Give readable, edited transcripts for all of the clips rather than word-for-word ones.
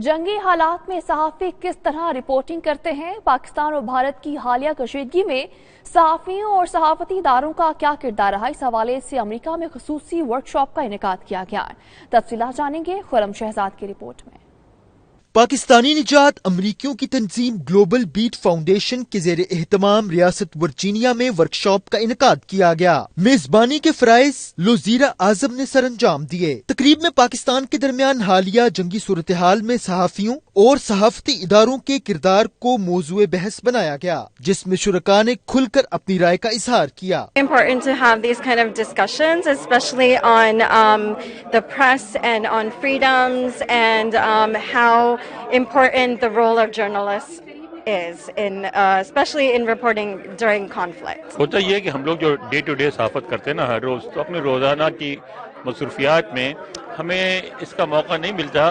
जंगी हालात में सहाफ़ी किस तरह रिपोर्टिंग करते हैं, पाकिस्तान और भारत की हालिया कशीदगी में सहाफ़ियों और सहाफ़ती इदारों का क्या किरदार रहा, इस हवाले से अमेरिका में ख़ुसूसी वर्कशॉप का इनेकाद किया गया। तफसीलात जानेंगे खुरम शहजाद की रिपोर्ट में। पाकिस्तानी निजात अमरीकियों की तंजीम ग्लोबल बीट फाउंडेशन के ज़ेरे एहतमाम रियासत वर्जीनिया में वर्कशॉप का इनेकाद किया गया। मेजबानी के फराइज वज़ीर आज़म ने सर अंजाम दिए। तकरीब में पाकिस्तान के दरमियान हालिया जंगी सूरत हाल में सहाफ़ियों और सहाफ़ती इदारों के किरदार को मौज़ूए बहस बनाया गया, जिसमें शुरका ने खुलकर अपनी राय का इजहार किया। Important to have these kind of discussions, especially on the press and on freedoms and how important the role of journalists is in especially in reporting during conflict. होता ये है कि हम लोग जो डे टू डे सहाफ़त करते हैं ना हर रोज़, तो अपने रोज़ाना की मसरूफियात में हमें इसका मौका नहीं मिलता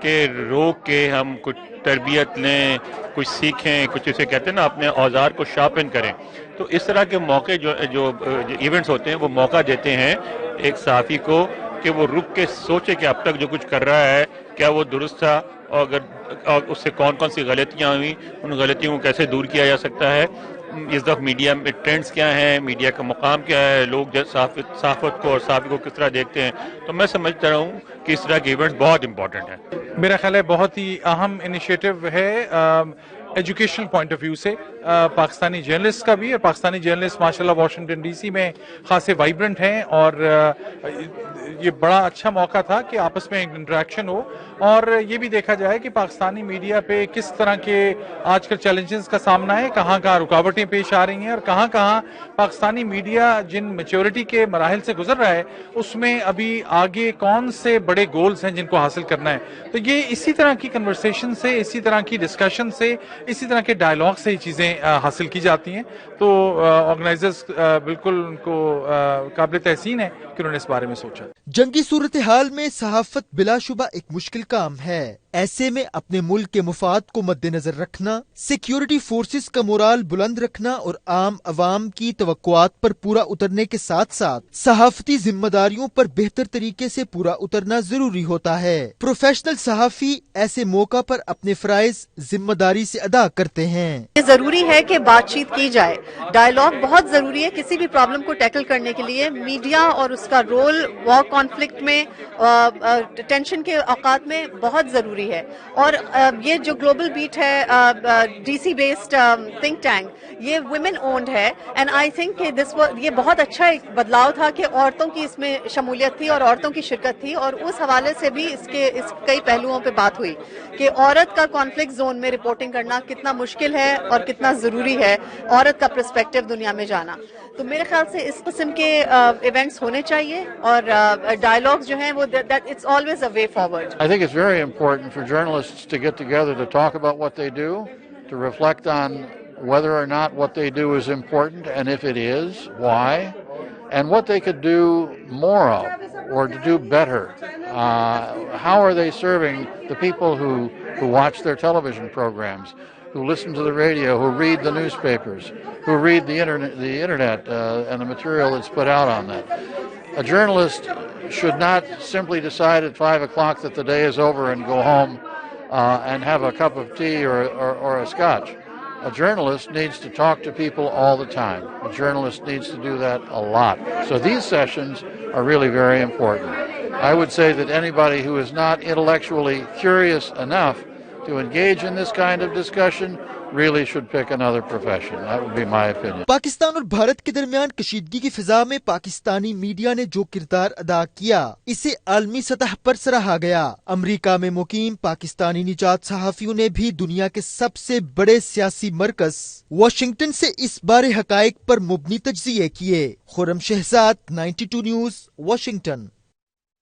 कि रोक के हम कुछ तरबियत लें, कुछ सीखें, कुछ इसे कहते हैं ना अपने औजार को शार्पन करें। तो इस तरह के मौके जो इवेंट्स होते हैं वो मौका देते हैं एक सहाफ़ी को कि वो रुक के सोचे कि अब तक जो कुछ कर रहा है क्या वो दुरुस्त था, और उससे कौन कौन सी गलतियाँ हुई, उन गलतियों को कैसे दूर किया जा सकता है। इस दफ़ मीडिया में ट्रेंड्स क्या हैं, मीडिया का मुकाम क्या है, लोग सहाफ़त को और सहाफ़ी को किस तरह देखते हैं। तो मैं समझता रहा हूँ कि इस तरह के इवेंट्स बहुत इंपॉर्टेंट हैं। मेरा ख्याल है बहुत ही अहम इनिशिएटिव है एजुकेशनल पॉइंट ऑफ व्यू से पाकिस्तानी जर्नलिस्ट का भी, और पाकिस्तानी जर्नलिस्ट माशाल्लाह वाशिंगटन डीसी में खासे वाइब्रेंट हैं, और ये बड़ा अच्छा मौका था कि आपस में इंटरेक्शन हो और ये भी देखा जाए कि पाकिस्तानी मीडिया पे किस तरह के आजकल चैलेंजेस का सामना है, कहाँ कहाँ रुकावटें पेश आ रही हैं, और कहाँ कहाँ पाकिस्तानी मीडिया जिन मैच्योरिटी के मराहिल से गुजर रहा है उसमें अभी आगे कौन से बड़े गोल्स हैं जिनको हासिल करना है। तो ये इसी तरह की कन्वर्सेशन से, इसी तरह की डिस्कशन से, इसी तरह के डायलॉग से ही चीज़ें हासिल की जाती हैं। तो ऑर्गेनाइजर्स बिल्कुल उनको काबिल तहसीन है कि उन्होंने इस बारे में सोचा। जंगी सूरत हाल में सहाफत बिलाशुबा एक मुश्किल काम है। ऐसे में अपने मुल्क के मुफाद को मद्देनजर रखना, सिक्योरिटी फोर्सेस का मोराल बुलंद रखना और आम अवाम की तवक्कुआत पर पूरा उतरने के साथ साथ सहाफती जिम्मेदारियों पर बेहतर तरीके से पूरा उतरना जरूरी होता है। प्रोफेशनल सहाफी ऐसे मौका पर अपने फराइज जिम्मेदारी से अदा करते हैं। ये जरूरी है कि बातचीत की जाए, डायलॉग बहुत जरूरी है किसी भी प्रॉब्लम को टैकल करने के लिए। मीडिया और उसका रोल वॉर कॉन्फ्लिक्ट में, टेंशन के औकात में बहुत जरूरी है। और ये जो ग्लोबल बीट है, डीसी बेस्ड थिंक टैंक, ये वुमेन ओन्ड है, एंड आई थिंक ये बहुत अच्छा एक बदलाव था कि औरतों की इसमें शमूलियत थी और औरतों की शिरकत थी, और उस हवाले से भी इस कई पहलुओं पे बात हुई कि औरत का कॉन्फ्लिक्ट जोन में रिपोर्टिंग करना कितना मुश्किल है और कितना जरूरी है, औरत का पर्सपेक्टिव दुनिया में जाना। तो मेरे ख्याल से इस किस्म के इवेंट्स होने चाहिए, और डायलॉग्स जो हैं वो that it's always a way forward. I think it's very important for journalists to get together to talk about what they do, to reflect on whether or not what they do is important, and if it is, why, and what they could do more of or to do better. How are they serving the people who watch their television programs, who listen to the radio, who read the newspapers, who read the internet and the material that's put out on that. A journalist should not simply decide at 5 o'clock that the day is over and go home and have a cup of tea or a scotch. A journalist needs to talk to people all the time. A journalist needs to do that a lot. So these sessions are really very important. I would say that anybody who is not intellectually curious enough to engage in this kind of discussion really should pick another profession. That would be my opinion. Pakistan और भारत के दरमियान कशीदगी की फिजा में Pakistani media ने जो किरदार अदा किया, इसे आलमी सतह पर सराहा गया। अमेरिका में मुकीम पाकिस्तानी निजात सहाफियों ने भी दुनिया के सबसे बड़े सियासी मरकज वाशिंगटन से इस बारे हकाइक पर मुबनी तज्जिये किए। Khurram Shahzad, 92 News, Washington.